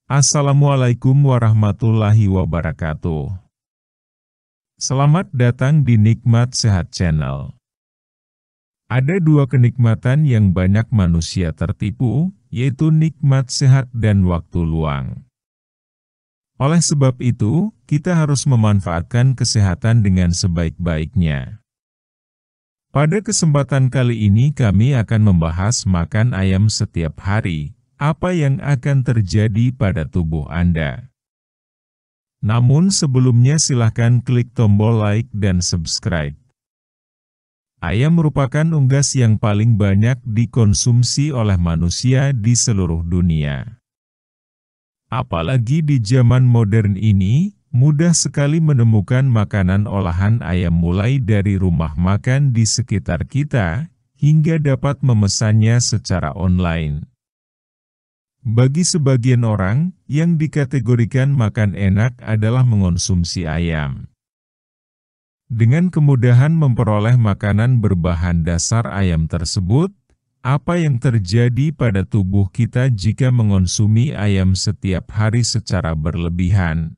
Assalamualaikum warahmatullahi wabarakatuh. Selamat datang di Nikmat Sehat Channel. Ada dua kenikmatan yang banyak manusia tertipu, yaitu nikmat sehat dan waktu luang. Oleh sebab itu, kita harus memanfaatkan kesehatan dengan sebaik-baiknya. Pada kesempatan kali ini kami akan membahas makan ayam setiap hari. Apa yang akan terjadi pada tubuh Anda? Namun sebelumnya silahkan klik tombol like dan subscribe. Ayam merupakan unggas yang paling banyak dikonsumsi oleh manusia di seluruh dunia. Apalagi di zaman modern ini, mudah sekali menemukan makanan olahan ayam mulai dari rumah makan di sekitar kita, hingga dapat memesannya secara online. Bagi sebagian orang, yang dikategorikan makan enak adalah mengonsumsi ayam. Dengan kemudahan memperoleh makanan berbahan dasar ayam tersebut, apa yang terjadi pada tubuh kita jika mengonsumi ayam setiap hari secara berlebihan?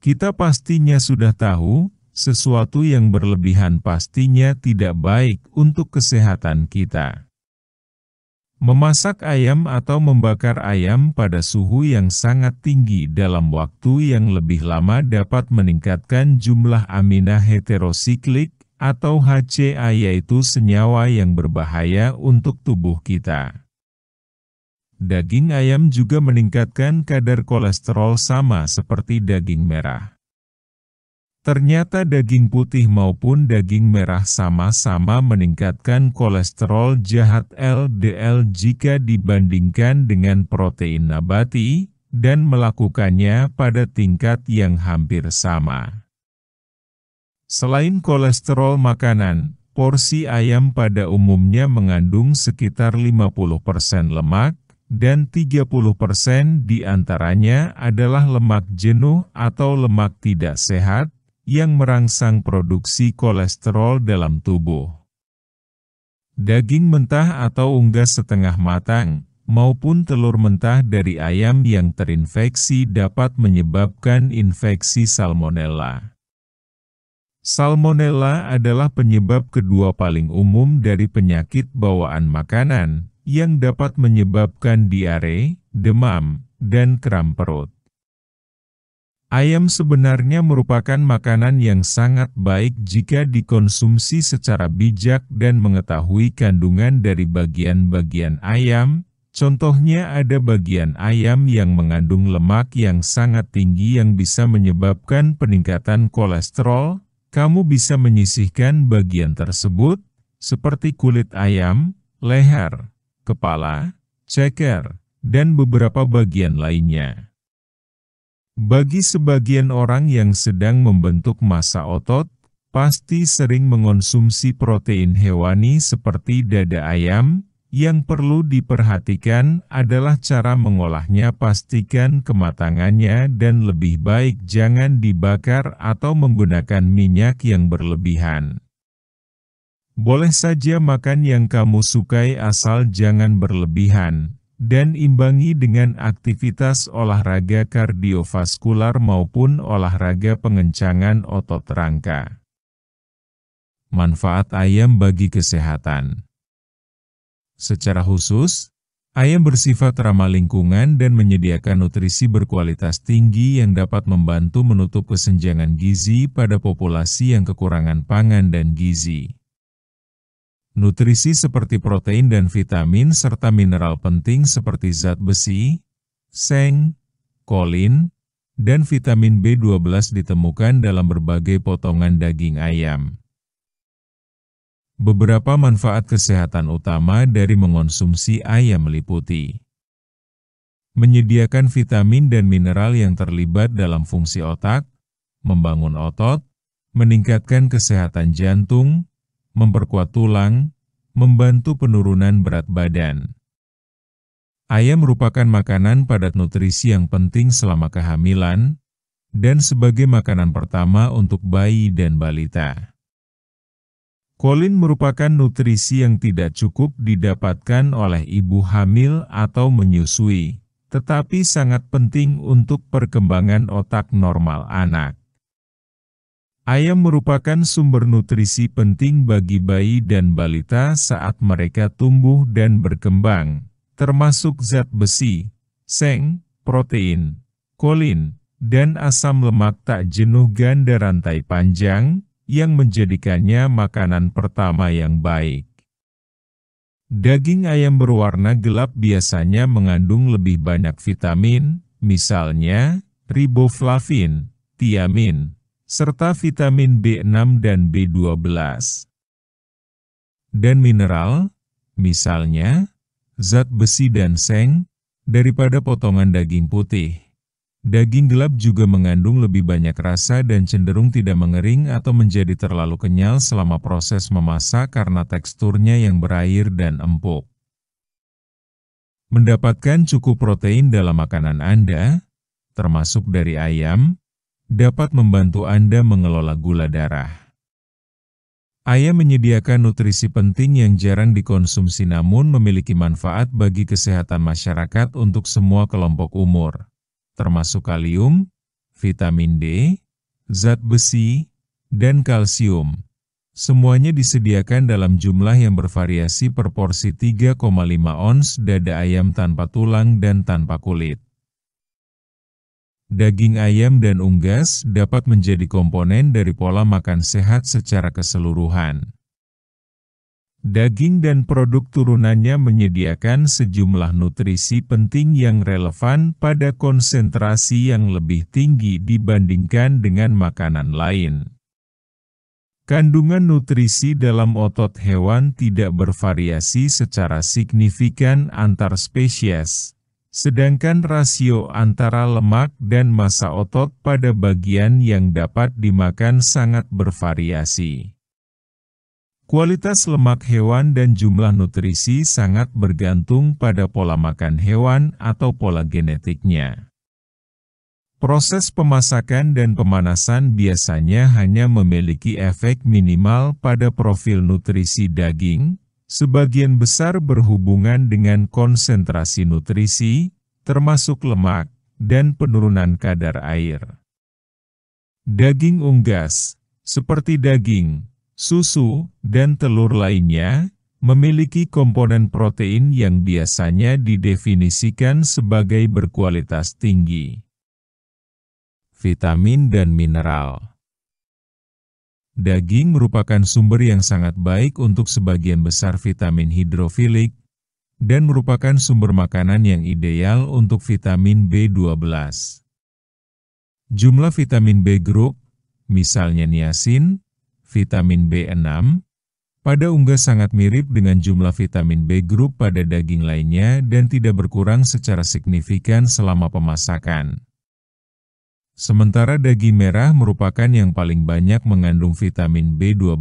Kita pastinya sudah tahu, sesuatu yang berlebihan pastinya tidak baik untuk kesehatan kita. Memasak ayam atau membakar ayam pada suhu yang sangat tinggi dalam waktu yang lebih lama dapat meningkatkan jumlah amina heterosiklik atau HCA, yaitu senyawa yang berbahaya untuk tubuh kita. Daging ayam juga meningkatkan kadar kolesterol sama seperti daging merah. Ternyata daging putih maupun daging merah sama-sama meningkatkan kolesterol jahat LDL jika dibandingkan dengan protein nabati, dan melakukannya pada tingkat yang hampir sama. Selain kolesterol makanan, porsi ayam pada umumnya mengandung sekitar 50% lemak, dan 30% diantaranya adalah lemak jenuh atau lemak tidak sehat, yang merangsang produksi kolesterol dalam tubuh. Daging mentah atau unggas setengah matang, maupun telur mentah dari ayam yang terinfeksi dapat menyebabkan infeksi salmonella. Salmonella adalah penyebab kedua paling umum dari penyakit bawaan makanan, yang dapat menyebabkan diare, demam, dan kram perut. Ayam sebenarnya merupakan makanan yang sangat baik jika dikonsumsi secara bijak dan mengetahui kandungan dari bagian-bagian ayam. Contohnya ada bagian ayam yang mengandung lemak yang sangat tinggi yang bisa menyebabkan peningkatan kolesterol. Kamu bisa menyisihkan bagian tersebut, seperti kulit ayam, leher, kepala, ceker, dan beberapa bagian lainnya. Bagi sebagian orang yang sedang membentuk massa otot, pasti sering mengonsumsi protein hewani seperti dada ayam. Yang perlu diperhatikan adalah cara mengolahnya, pastikan kematangannya dan lebih baik jangan dibakar atau menggunakan minyak yang berlebihan. Boleh saja makan yang kamu sukai asal jangan berlebihan. Dan imbangi dengan aktivitas olahraga kardiovaskular maupun olahraga pengencangan otot rangka. Manfaat ayam bagi kesehatan. Secara khusus, ayam bersifat ramah lingkungan dan menyediakan nutrisi berkualitas tinggi yang dapat membantu menutup kesenjangan gizi pada populasi yang kekurangan pangan dan gizi. Nutrisi seperti protein dan vitamin serta mineral penting seperti zat besi, seng, kolin, dan vitamin B12 ditemukan dalam berbagai potongan daging ayam. Beberapa manfaat kesehatan utama dari mengonsumsi ayam meliputi menyediakan vitamin dan mineral yang terlibat dalam fungsi otak, membangun otot, meningkatkan kesehatan jantung, memperkuat tulang, membantu penurunan berat badan. Ayam merupakan makanan padat nutrisi yang penting selama kehamilan, dan sebagai makanan pertama untuk bayi dan balita. Kolin merupakan nutrisi yang tidak cukup didapatkan oleh ibu hamil atau menyusui, tetapi sangat penting untuk perkembangan otak normal anak. Ayam merupakan sumber nutrisi penting bagi bayi dan balita saat mereka tumbuh dan berkembang, termasuk zat besi, seng, protein, kolin, dan asam lemak tak jenuh ganda rantai panjang, yang menjadikannya makanan pertama yang baik. Daging ayam berwarna gelap biasanya mengandung lebih banyak vitamin, misalnya riboflavin, tiamin, serta vitamin B6 dan B12. Dan mineral, misalnya zat besi dan seng, daripada potongan daging putih. Daging gelap juga mengandung lebih banyak rasa dan cenderung tidak mengering atau menjadi terlalu kenyal selama proses memasak karena teksturnya yang berair dan empuk. Mendapatkan cukup protein dalam makanan Anda, termasuk dari ayam, dapat membantu Anda mengelola gula darah. Ayam menyediakan nutrisi penting yang jarang dikonsumsi namun memiliki manfaat bagi kesehatan masyarakat untuk semua kelompok umur, termasuk kalium, vitamin D, zat besi, dan kalsium. Semuanya disediakan dalam jumlah yang bervariasi per porsi 3,5 ons dada ayam tanpa tulang dan tanpa kulit. Daging ayam dan unggas dapat menjadi komponen dari pola makan sehat secara keseluruhan. Daging dan produk turunannya menyediakan sejumlah nutrisi penting yang relevan pada konsentrasi yang lebih tinggi dibandingkan dengan makanan lain. Kandungan nutrisi dalam otot hewan tidak bervariasi secara signifikan antar spesies, sedangkan rasio antara lemak dan massa otot pada bagian yang dapat dimakan sangat bervariasi. Kualitas lemak hewan dan jumlah nutrisi sangat bergantung pada pola makan hewan atau pola genetiknya. Proses pemasakan dan pemanasan biasanya hanya memiliki efek minimal pada profil nutrisi daging, sebagian besar berhubungan dengan konsentrasi nutrisi, termasuk lemak, dan penurunan kadar air. Daging unggas, seperti daging, susu, dan telur lainnya, memiliki komponen protein yang biasanya didefinisikan sebagai berkualitas tinggi. Vitamin dan mineral. Daging merupakan sumber yang sangat baik untuk sebagian besar vitamin hidrofilik, dan merupakan sumber makanan yang ideal untuk vitamin B12. Jumlah vitamin B grup, misalnya niacin, vitamin B6, pada unggas sangat mirip dengan jumlah vitamin B grup pada daging lainnya dan tidak berkurang secara signifikan selama pemasakan. Sementara daging merah merupakan yang paling banyak mengandung vitamin B12,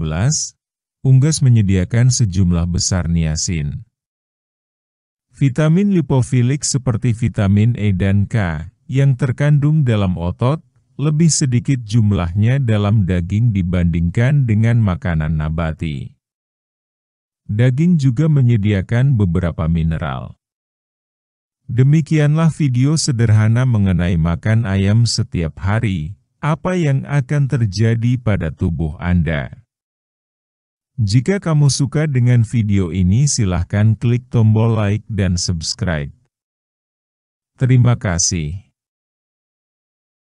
unggas menyediakan sejumlah besar niacin. Vitamin lipofilik seperti vitamin E dan K yang terkandung dalam otot, lebih sedikit jumlahnya dalam daging dibandingkan dengan makanan nabati. Daging juga menyediakan beberapa mineral. Demikianlah video sederhana mengenai makan ayam setiap hari, apa yang akan terjadi pada tubuh Anda. Jika kamu suka dengan video ini silahkan klik tombol like dan subscribe. Terima kasih.